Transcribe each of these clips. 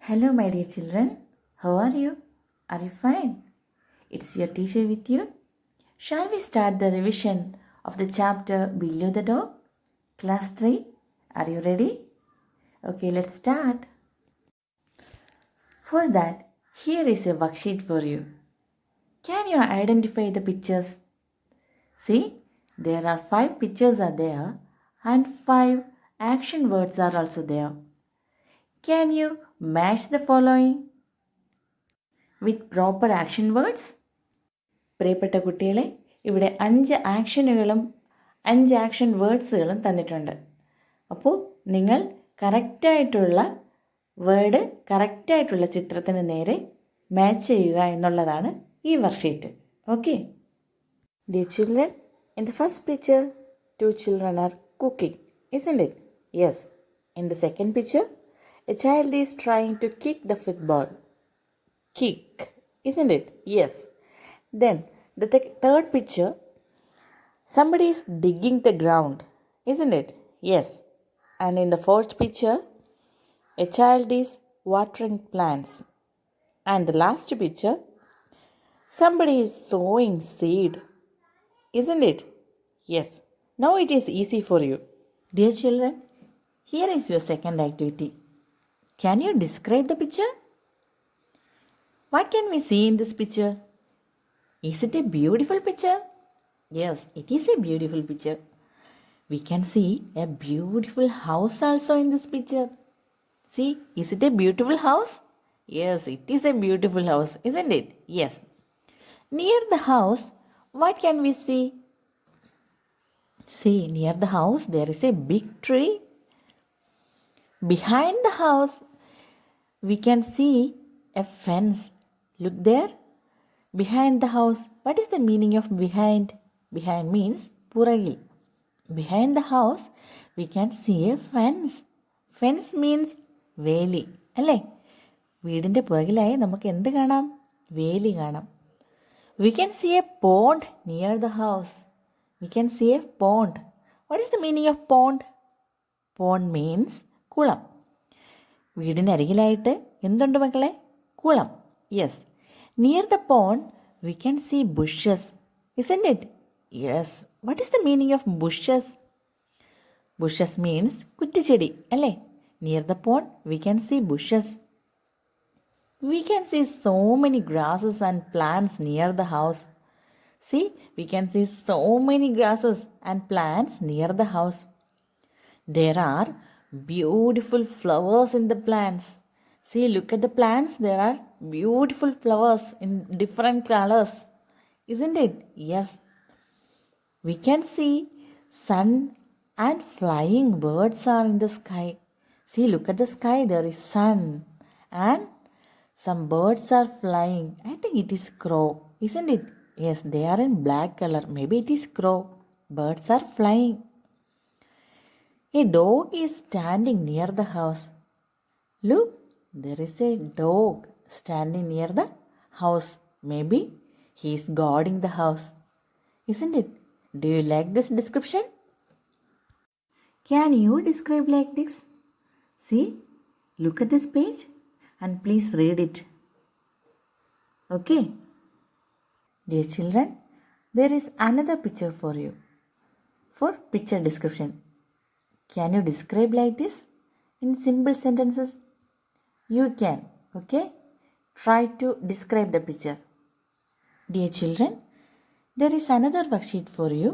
Hello, my dear children. How are you? Are you fine? It's your teacher with you. Shall we start the revision of the chapter Below the Dog? Class 3. Are you ready? Okay, let's start. For that, here is a worksheet for you. Can you identify the pictures? See, there are 5 pictures are there and 5 action words are also there. Can you match the following with proper action words? പ്രിയപ്പെട്ട കുട്ടികളെ, ഇവിടെ 5 ആക്ഷനുകളും 5 action വേർഡ്സുകളും തന്നിട്ടുണ്ട്. അപ്പോൾ നിങ്ങൾ കറക്റ്റായിട്ടുള്ള word കറക്റ്റായിട്ടുള്ള ചിത്രത്തിന് നേരെ മാച്ച് ചെയ്യുക എന്നുള്ളതാണ് ഈ worksheet. Okay dear children, in the first picture 2 children are cooking, isn't it? Yes. In the second picture, a child is trying to kick the football. Kick, isn't it? Yes. Then the third picture, somebody is digging the ground, isn't it? Yes. And in the fourth picture, a child is watering plants. And the last picture, somebody is sowing seed, isn't it? Yes. Now it is easy for you. Dear children, here is your second activity. Can you describe the picture? What can we see in this picture? Is it a beautiful picture? Yes, it is a beautiful picture. We can see a beautiful house also in this picture. See, is it a beautiful house? Yes, it is a beautiful house, isn't it? Yes. Near the house, what can we see? See, near the house there is a big tree. Behind the house, we can see a fence. Look there. Behind the house. What is the meaning of behind? Behind means puragil. Behind the house, we can see a fence. Fence means വേലി അല്ലേ? വീടിൻ്റെ പുറകിലായി നമുക്ക് എന്ത് കാണാം? വേലി കാണാം. We can see a pond near the house. We can see a pond. What is the meaning of pond? Pond means കുളം. വീടിനരികിലായിട്ട് എന്തുണ്ട് മക്കളെ? കുളം. Yes. Near the pond, we can see bushes, isn't it? Yes. What is the meaning of bushes? Bushes means കുറ്റിച്ചെടി അല്ലേ? Near the pond, we can see bushes. We can see so many grasses and plants near the house. See, we can see so many grasses and plants near the house. There are beautiful flowers in the plants. See, look at the plants. There are beautiful flowers in different colors. Isn't it? Yes. We can see sun and flying birds are in the sky. See, look at the sky. There is sun and some birds are flying. I think it is crow. Isn't it? Yes, they are in black color. Maybe it is crow. Birds are flying. A dog is standing near the house. Look, there is a dog standing near the house. Maybe he is guarding the house. Isn't it? Do you like this description? Can you describe like this? See, look at this page and please read it. Okay? Dear children, there is another picture for you. For picture description. Can you describe like this in simple sentences? You can, okay? Try to describe the picture. Dear children, there is another worksheet for you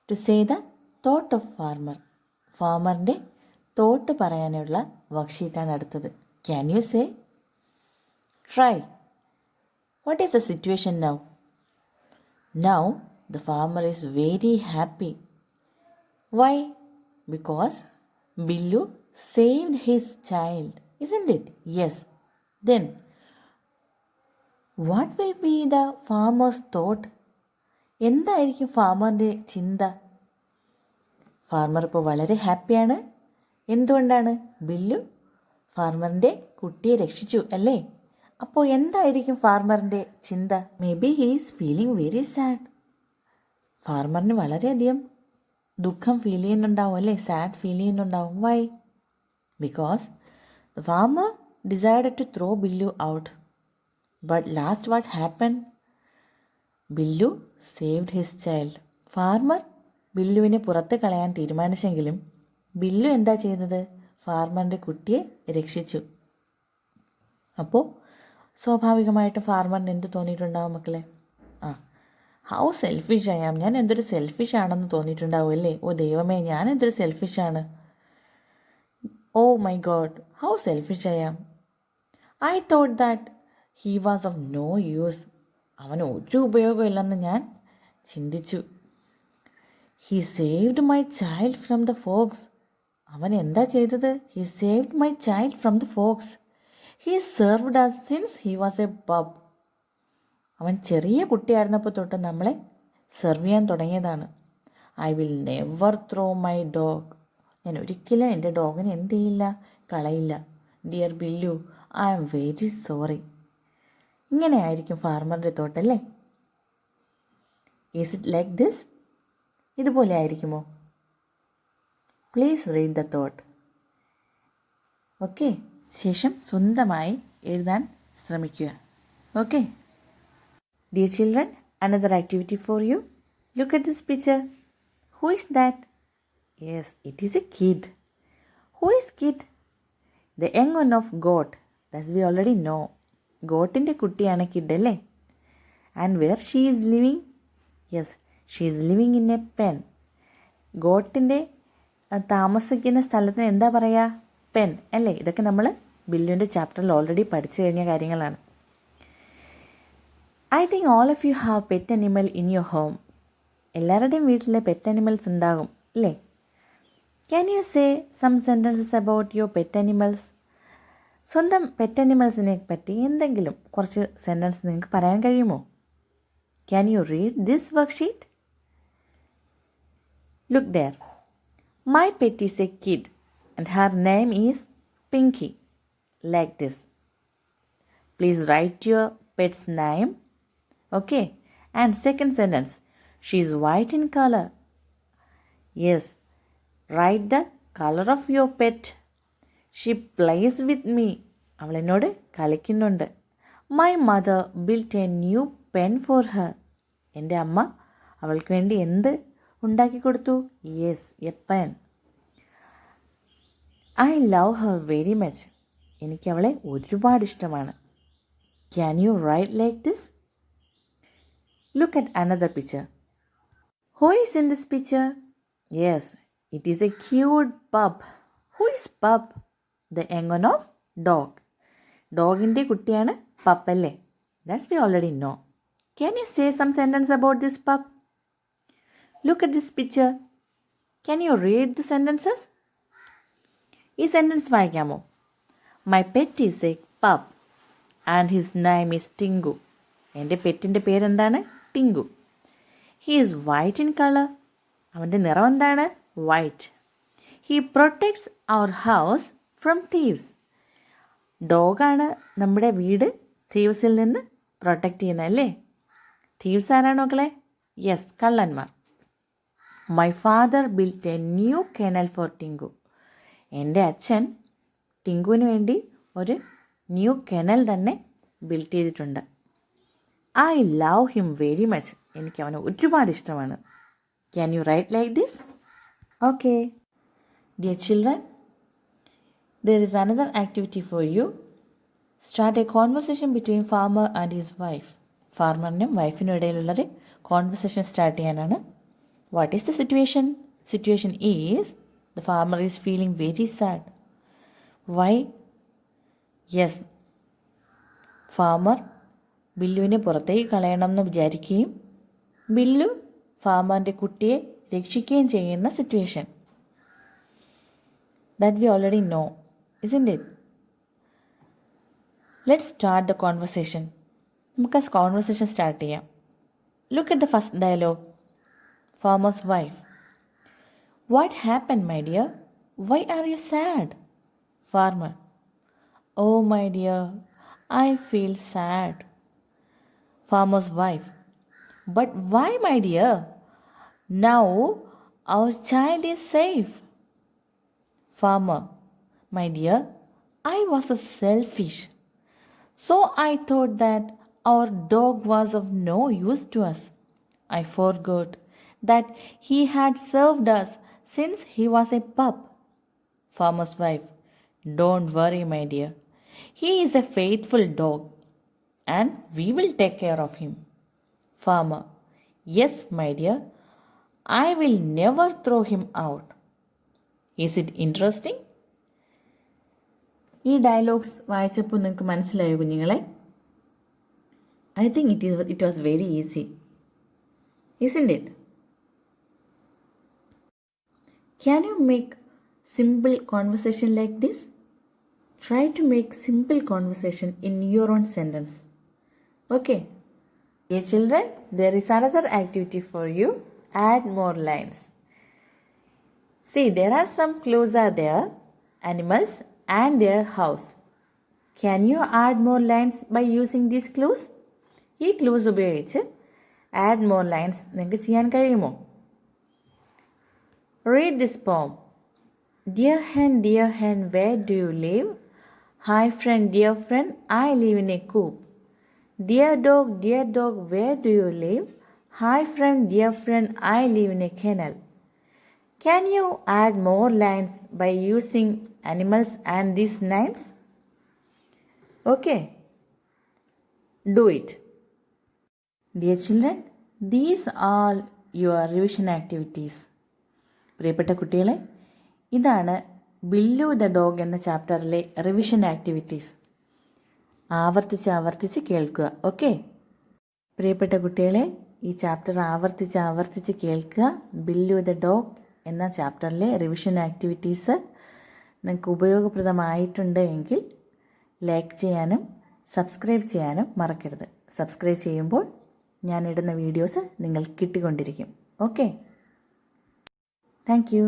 to say the thought of farmer. ഫാമറിൻ്റെ thought പറയാനുള്ള വർക്ക്ഷീറ്റാണ് അടുത്തത്. Can you say? Try. What is the situation now? Now, the farmer is very happy. Why? Because Billu saved his child. Isn't it? Yes. Then, what will be the farmer's thought? എന്തായിരിക്കും ഫാമറിൻ്റെ ചിന്ത? Farmer ഇപ്പോൾ വളരെ ഹാപ്പിയാണ്. എന്തുകൊണ്ടാണ്? ബില്ലു ഫാർമറിൻ്റെ കുട്ടിയെ രക്ഷിച്ചു അല്ലേ? അപ്പോൾ എന്തായിരിക്കും ഫാർമറിൻ്റെ ചിന്ത? Maybe he is feeling very sad. ഫാർമറിന് വളരെയധികം ദുഃഖം ഫീൽ ചെയ്യുന്നുണ്ടാവും അല്ലേ? സാഡ് ഫീൽ ചെയ്യുന്നുണ്ടാവും. Why? Because the farmer decided to throw Billu out. But last what happened? Billu saved his child. Farmer ബില്ലുവിനെ പുറത്ത് കളയാൻ തീരുമാനിച്ചെങ്കിലും ബില്ലു എന്താ ചെയ്തത്? ഫാർമറിൻ്റെ കുട്ടിയെ രക്ഷിച്ചു. അപ്പോൾ സ്വാഭാവികമായിട്ട് ഫാർമറിന് എന്ത് തോന്നിയിട്ടുണ്ടാവും മക്കളെ? ഹൗ സെൽഫിഷ് ആയാം, ഞാൻ എന്തൊരു സെൽഫിഷ് ആണെന്ന് തോന്നിയിട്ടുണ്ടാവും അല്ലേ? ഓ ദൈവമേ, ഞാൻ എന്തൊരു സെൽഫിഷാണ്. Oh my god, how selfish I am. I thought that he was of no use. അവന് ഒരു ഉപയോഗമില്ലെന്ന് ഞാൻ ചിന്തിച്ചു. He saved my child from the fox. അവൻ എന്താ ചെയ്തത്? He saved my child from the fox. He served us since he was a pup. അവൻ ചെറിയ കുട്ടിയായിരുന്നപ്പോൾ തൊട്ട് നമ്മളെ സെർവ് ചെയ്യാൻ തുടങ്ങിയതാണ്. I will never throw my dog. ഞാൻ ഒരിക്കലും എൻ്റെ ഡോഗിനെ എന്ത് ചെയ്യില്ല, കളയില്ല. Dear Billu, I am very sorry. ഇങ്ങനെ ആയിരിക്കും ഫാർമറിൻ്റെ തോട്ടല്ലേ? Is it like this? ഇതുപോലെ ആയിരിക്കുമോ? Please read the thought. Okay, ശേഷം സ്വന്തമായി എഴുതാൻ ശ്രമിക്കുക. Okay dear children, another activity for you. Look at this picture. Who is that? Yes, it is a kid. Who is kid? The young one of goat. That we already know. ഗോട്ടിൻ്റെ കുട്ടിയാണ് kid അല്ലേ? And where she is living? Yes, she is living in a pen. ഗോട്ടിൻ്റെ താമസിക്കുന്ന സ്ഥലത്തിന് എന്താ പറയുക? Pen അല്ലേ? ഇതൊക്കെ നമ്മൾ ബില്ലുവിൻ്റെ ചാപ്റ്ററിൽ ഓൾറെഡി പഠിച്ചു കഴിഞ്ഞ കാര്യങ്ങളാണ്. I think all of you have pet animal in your home. എല്ലാവരുടെയും വീട്ടിൽ പെറ്റ് അനിമൽസ് ഉണ്ടാകും അല്ലേ? Can you say some sentences about your pet animals? സ്വന്തം പെറ്റ് അനിമൽസിനെ പറ്റി എന്തെങ്കിലും കുറച്ച് സെൻറ്റൻസ് നിങ്ങൾക്ക് പറയാൻ കഴിയുമോ? Can you read this worksheet? Look there. My pet is a kid and her name is Pinky. Like this. Please write your pet's name. Okay, and second sentence, she is white in color. Yes, write the color of your pet. She plays with me. അവൾ എന്നോട് കളിക്കുന്നുണ്ട്. My mother built a new pen for her. എൻ്റെ അമ്മ അവൾക്ക് വേണ്ടി എന്ത് ഉണ്ടാക്കി കൊടുത്തു? Yes, a pen. I love her very much. എനിക്ക് അവളെ ഒരുപാട് ഇഷ്ടമാണ്. Can you write like this? Look at another picture. Who is in this picture? Yes, it is a cute pup. Who is pup? The young one of dog. ഡോഗിൻ്റെ കുട്ടിയാണ് പപ്പ് അല്ലേ? That's we already know. Can you say some sentence about this pup? Look at this picture. Can you read the sentences? ഈ sentence വായിക്കാമോ? My pet is a pup and his name is Tingu. എൻ്റെ പെറ്റിൻ്റെ പേരെന്താണ്? Tingu. He is white in colour. അവൻ്റെ നിറം എന്താണ്? White. He protects our house from thieves. ഡോഗാണ് നമ്മുടെ വീട് തീവ്സിൽ നിന്ന് പ്രൊട്ടക്റ്റ് ചെയ്യുന്നത് അല്ലേ? തീവ്സ് ആരാണ് മക്കളെ? യെസ്, കള്ളന്മാർ. My father built a new kennel for Tingu. എൻ്റെ അച്ഛൻ ടിങ്കുവിന് വേണ്ടി ഒരു ന്യൂ കെനൽ തന്നെ ബിൽറ്റ് ചെയ്തിട്ടുണ്ട്. I love him very much. എനിക്ക് അവനെ ഒരുപാട് ഇഷ്ടമാണ്. Can you write like this? Okay dear children, there is another activity for you. Start a conversation between farmer and his wife. ഫാർമറിനും വൈഫിനും ഇടയിലുള്ളൊരു കോൺവെർസേഷൻ സ്റ്റാർട്ട് ചെയ്യാനാണ്. What is the situation? Situation is the farmer is feeling very sad. Why? Yes, farmer ബില്ലുവിനെ പുറത്തേക്ക് കളയണമെന്ന് വിചാരിക്കുകയും ബില്ലു ഫാർമറിൻ്റെ കുട്ടിയെ രക്ഷിക്കുകയും ചെയ്യുന്ന situation. That we already know, isn't it? Let's start the conversation. നമുക്ക് ആ കോൺവെർസേഷൻ സ്റ്റാർട്ട് ചെയ്യാം. Look at the first dialogue. Farmer's wife. What happen my dear? Why are you sad? Farmer. Oh my dear, I feel sad. Farmer's wife. But why, my dear? Now our child is safe. Farmer. My dear, I was a selfish. So I thought that our dog was of no use to us. I forgot that he had served us since he was a pup. Farmer's wife, don't worry, my dear. He is a faithful dog and we will take care of him. Farmer, yes, my dear. I will never throw him out. Is it interesting? ഈ dialogues വായിച്ചപ്പോൾ നിങ്ങൾക്ക് മനസ്സിലായോ കുഞ്ഞുങ്ങളെ? I think it was very easy, isn't it? Can you make simple conversation like this? Try to make simple conversation in your own sentence. Okay. Dear children, there is another activity for you. Add more lines. See, there are some clues are there. Animals and their house. Can you add more lines by using these clues? ഈ clues ഉപയോഗിച്ച് add more lines നിങ്ങൾക്ക് ചെയ്യാൻ കഴിയുമോ? Read this poem. Dear hen, where do you live? Hi friend, dear friend, I live in a coop. Dear dog, where do you live? Hi friend, dear friend, I live in a kennel. Can you add more lines by using animals and these names? Okay, do it. Dear children, these are your revision activities. പ്രിയപ്പെട്ട കുട്ടികളെ, ഇതാണ് ബില്ലു the dog എന്ന ചാപ്റ്ററിലെ revision activities. ആവർത്തിച്ച് കേൾക്കുക. Okay, പ്രിയപ്പെട്ട കുട്ടികളെ, ഈ chapter ആവർത്തിച്ച് കേൾക്കുക. ബില്ലു ദ ഡോഗ് എന്ന ചാപ്റ്ററിലെ റിവിഷൻ ആക്ടിവിറ്റീസ് നിങ്ങൾക്ക് ഉപയോഗപ്രദമായിട്ടുണ്ട് എങ്കിൽ ലൈക്ക് ചെയ്യാനും സബ്സ്ക്രൈബ് ചെയ്യാനും മറക്കരുത്. സബ്സ്ക്രൈബ് ചെയ്യുമ്പോൾ ഞാനിടുന്ന വീഡിയോസ് നിങ്ങൾക്ക് കിട്ടിക്കൊണ്ടിരിക്കും. Okay, thank you.